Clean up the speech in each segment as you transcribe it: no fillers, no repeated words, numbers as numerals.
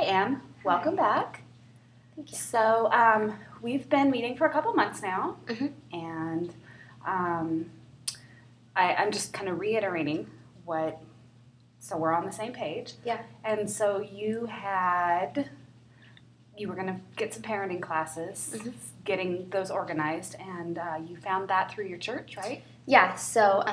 Anne. Welcome back. Thank you. So we've been meeting for a couple months now, and I'm just kind of reiterating so we're on the same page. Yeah. And so you were going to get some parenting classes, getting those organized, and you found that through your church, right? Yeah, so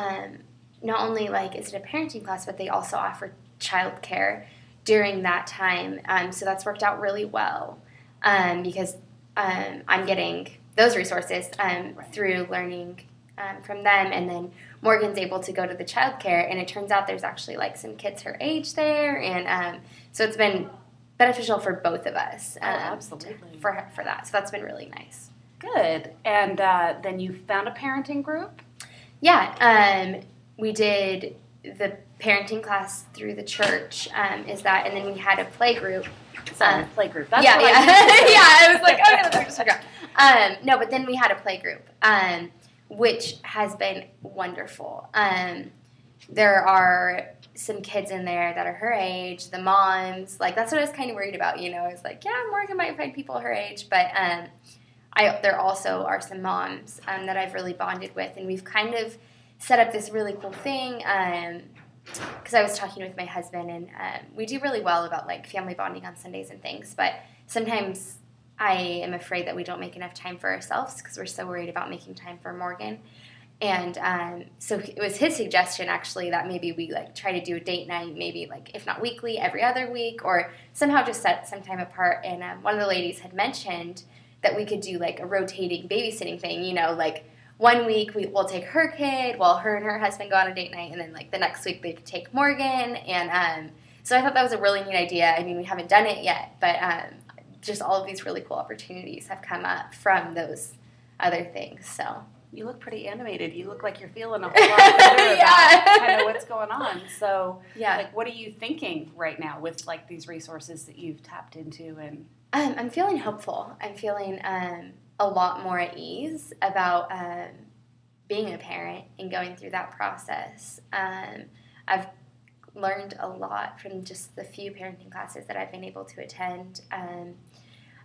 not only is it a parenting class, but they also offer childcare during that time. So that's worked out really well because I'm getting those resources through learning from them, and then Morgan's able to go to the childcare, and it turns out there's actually some kids her age there, and so it's been beneficial for both of us. Absolutely. For that, so that's been really nice. Good. And then you found a parenting group? Yeah, we did the parenting class through the church, and then we had a play group. Sorry, play group. That's yeah. I was like, oh, yeah, just forgot. No, but then we had a play group, which has been wonderful. There are some kids in there that are her age, the moms. That's what I was kind of worried about, I was like, yeah, Morgan might find people her age, but there also are some moms that I've really bonded with, and we've kind of set up this really cool thing because I was talking with my husband, and we do really well about family bonding on Sundays and things, but sometimes I am afraid that we don't make enough time for ourselves because we're so worried about making time for Morgan. And so it was his suggestion, actually, that maybe we try to do a date night, maybe if not weekly, every other week, or somehow just set some time apart. And one of the ladies had mentioned that we could do a rotating babysitting thing, 1 week we'll take her kid while her and her husband go on a date night, and then the next week they could take Morgan. And so I thought that was a really neat idea. I mean, we haven't done it yet, but just all of these really cool opportunities have come up from those other things. So you look pretty animated. You look like you're feeling a whole lot better about kind of what's going on. So what are you thinking right now with these resources that you've tapped into? And I'm feeling hopeful. I'm feeling a lot more at ease about being a parent and going through that process. I've learned a lot from just the few parenting classes that I've been able to attend.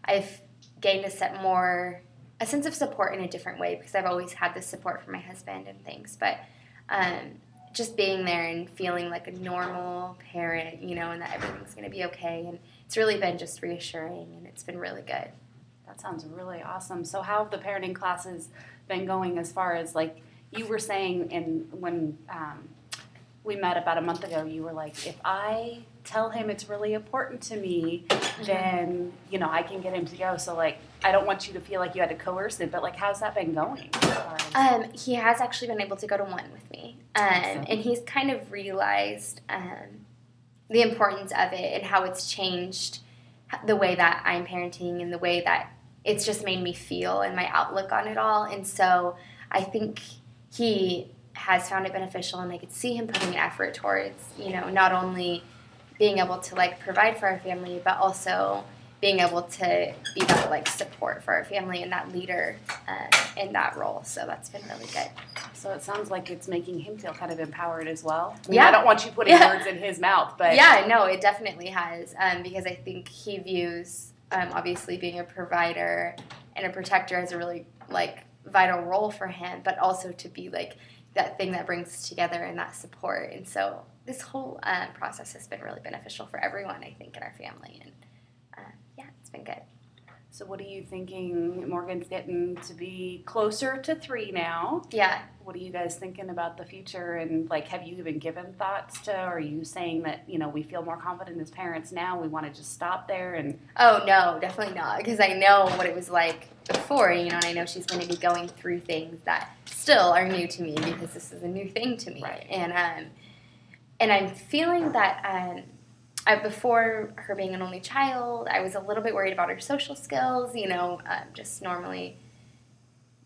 I've gained a sense of support in a different way because I've always had this support from my husband and things, but just being there and feeling like a normal parent, and that everything's going to be okay, and it's really been just reassuring, and it's been really good. That sounds really awesome. So how have the parenting classes been going as far as, you were saying when we met about a month ago, you were like, if I tell him it's really important to me, then, I can get him to go. So, I don't want you to feel like you had to coerce it, but, how's that been going? He has actually been able to go to one with me. And he's kind of realized the importance of it and how it's changed the way that I'm parenting and the way that it's just made me feel and my outlook on it all. And so I think he has found it beneficial, and I could see him putting an effort towards, not only being able to provide for our family, but also being able to be that support for our family and that leader in that role. So that's been really good. So it sounds like it's making him feel kind of empowered as well. I don't want you putting words in his mouth, but no, it definitely has, because I think he views obviously being a provider and a protector as a really vital role for him, but also to be that thing that brings us together and that support. And so this whole process has been really beneficial for everyone, I think, in our family. And it's been good. So what are you thinking? Morgan's getting to be closer to 3 now. Yeah. What are you guys thinking about the future? And have you even given thoughts to, or are you saying that, we feel more confident as parents now, we want to just stop there? And oh, no, definitely not. Because I know what it was like before, and I know she's going to be going through things that still are new to me because this is a new thing to me. Right. And I'm feeling that before her being an only child, I was a little bit worried about her social skills, just normally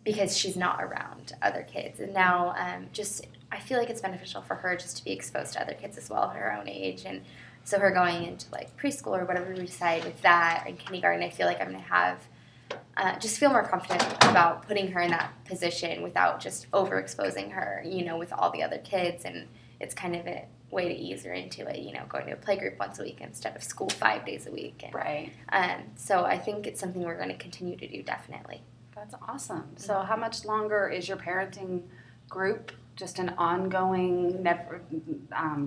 because she's not around other kids. And now I feel like it's beneficial for her just to be exposed to other kids as well at her own age. And so her going into preschool or whatever we decide with that, and kindergarten, I feel like I'm going to have just feel more confident about putting her in that position without just overexposing her, with all the other kids. And it's kind of way to ease her into it, going to a play group once a week instead of school 5 days a week. And, Right. So I think it's something we're going to continue to do, definitely. That's awesome. So how much longer is your parenting group just an ongoing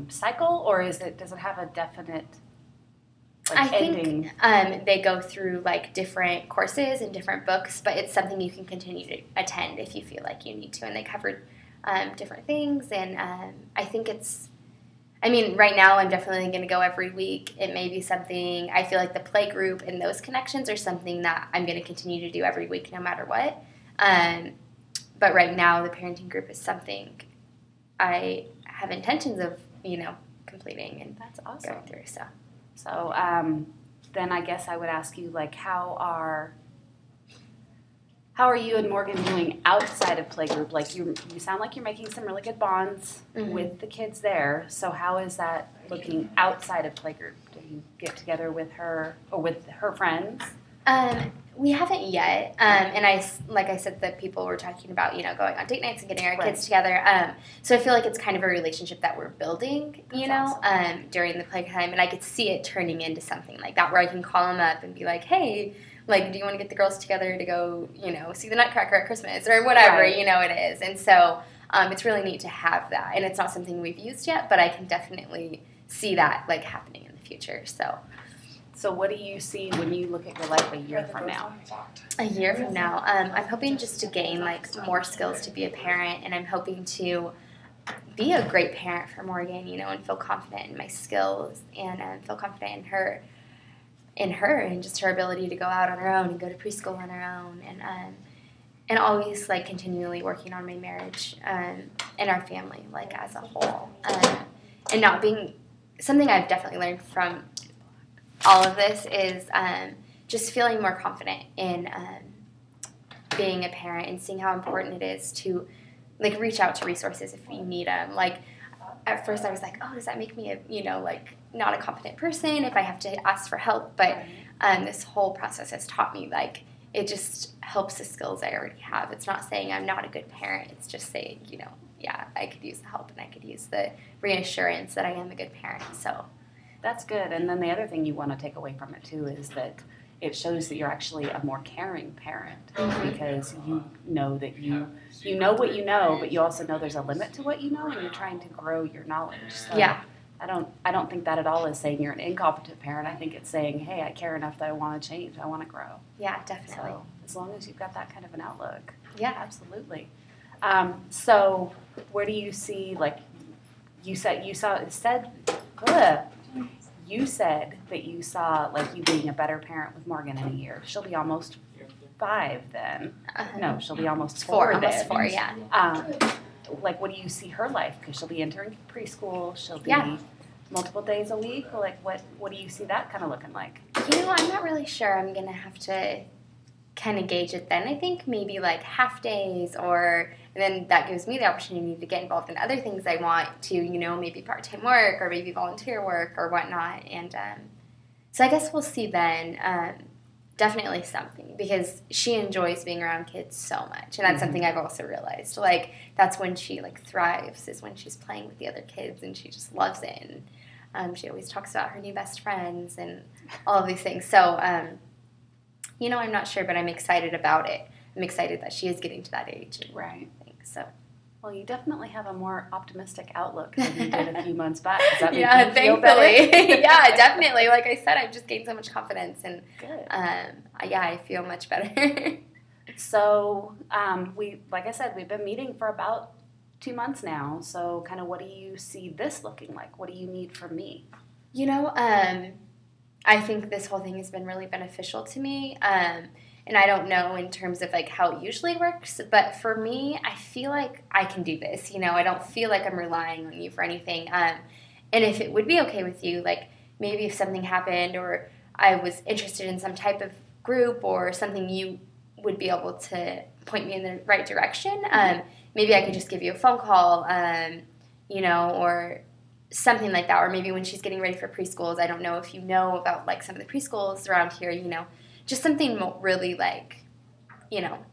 cycle, or does it have a definite ending? I think they go through like different courses and different books, but it's something you can continue to attend if you feel like you need to, and they cover different things, and I think right now I'm definitely going to go every week. It may be something, I feel like the play group and those connections are something that I'm going to continue to do every week no matter what. But right now the parenting group is something I have intentions of, completing and That's awesome. going through. So then I guess I would ask you, like, how are you and Morgan doing outside of playgroup? Like, you sound like you're making some really good bonds with the kids there. So how is that looking outside of playgroup? Do you get together with her or with her friends? We haven't yet. And like I said, the people were talking about, going on date nights and getting our kids together. So I feel like it's kind of a relationship that we're building, awesome. During the playtime. And I could see it turning into something like that where I can call them up and be like, hey, like, do you want to get the girls together to go, see the Nutcracker at Christmas or whatever, Right. It is. And so it's really neat to have that. And it's not something we've used yet, but I can definitely see that, like, happening in the future. So what do you see when you look at your life a year from now? A year from now, I'm hoping just to gain, like, more skills to be a parent, and I'm hoping to be a great parent for Morgan, and feel confident in my skills and feel confident in her and just her ability to go out on her own and go to preschool on her own, and always, like, continually working on my marriage and our family, like, as a whole, and not being something I've definitely learned from all of this is just feeling more confident in being a parent and seeing how important it is to, like, reach out to resources if you need them. Like, at first I was like, oh, does that make me not a competent person if I have to ask for help? But this whole process has taught me, like, it just helps the skills I already have. It's not saying I'm not a good parent. It's just saying, yeah, I could use the help and I could use the reassurance that I am a good parent. So that's good. And then the other thing you want to take away from it too is that it shows that you're actually a more caring parent because you know that you know what you know, but you also know there's a limit to what you know, and you're trying to grow your knowledge. So yeah. I don't think that at all is saying you're an incompetent parent. I think it's saying, hey, I care enough that I want to change. I want to grow. Yeah, definitely. So as long as you've got that kind of an outlook. Yeah. Absolutely. So where do you see, like, you said that you saw, like, you being a better parent with Morgan in a year. She'll be almost 5 then. No, she'll be almost 4 then. Almost 4, yeah. Like, what do you see her life? Because she'll be entering preschool. She'll be multiple days a week. Like, what do you see that kind of looking like? I'm not really sure. I'm going to have to kind of gauge it then. I think maybe, like, half days and then that gives me the opportunity to get involved in other things I want to, maybe part-time work or maybe volunteer work or whatnot. And so I guess we'll see then. Definitely something, because she enjoys being around kids so much. And that's something I've also realized. Like, that's when she, like, thrives, is when she's playing with the other kids, and she just loves it. And she always talks about her new best friends and all of these things. So, I'm not sure, but I'm excited about it. I'm excited that she is getting to that age. Right. So. Well, you definitely have a more optimistic outlook than you did a few months back. Does that make you feel thankfully. better? Yeah, definitely. Like I said, I've just gained so much confidence, and good. I feel much better. So, like I said, we've been meeting for about 2 months now. So, kind of, what do you see this looking like? What do you need from me? I think this whole thing has been really beneficial to me. And I don't know in terms of, like, how it usually works, but for me, I feel like I can do this. I don't feel like I'm relying on you for anything. And if it would be okay with you, like, maybe if something happened or I was interested in some type of group or something, you would be able to point me in the right direction. Maybe I could just give you a phone call, or something like that. Or maybe when she's getting ready for preschools, I don't know if you know about, like, some of the preschools around here, just something really, like,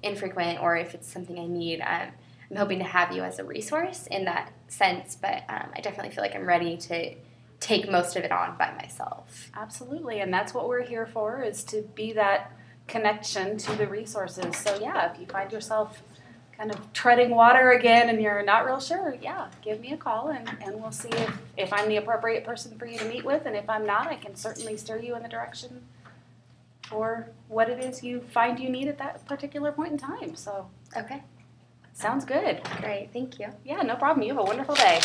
infrequent, or if it's something I need. I'm hoping to have you as a resource in that sense, but I definitely feel like I'm ready to take most of it on by myself. Absolutely, and that's what we're here for, is to be that connection to the resources. So yeah, if you find yourself kind of treading water again and you're not real sure, yeah, give me a call and we'll see if I'm the appropriate person for you to meet with, and if I'm not, I can certainly steer you in the direction for what it is you find you need at that particular point in time. So Okay, sounds good. great. Thank you. Yeah, no problem. You have a wonderful day.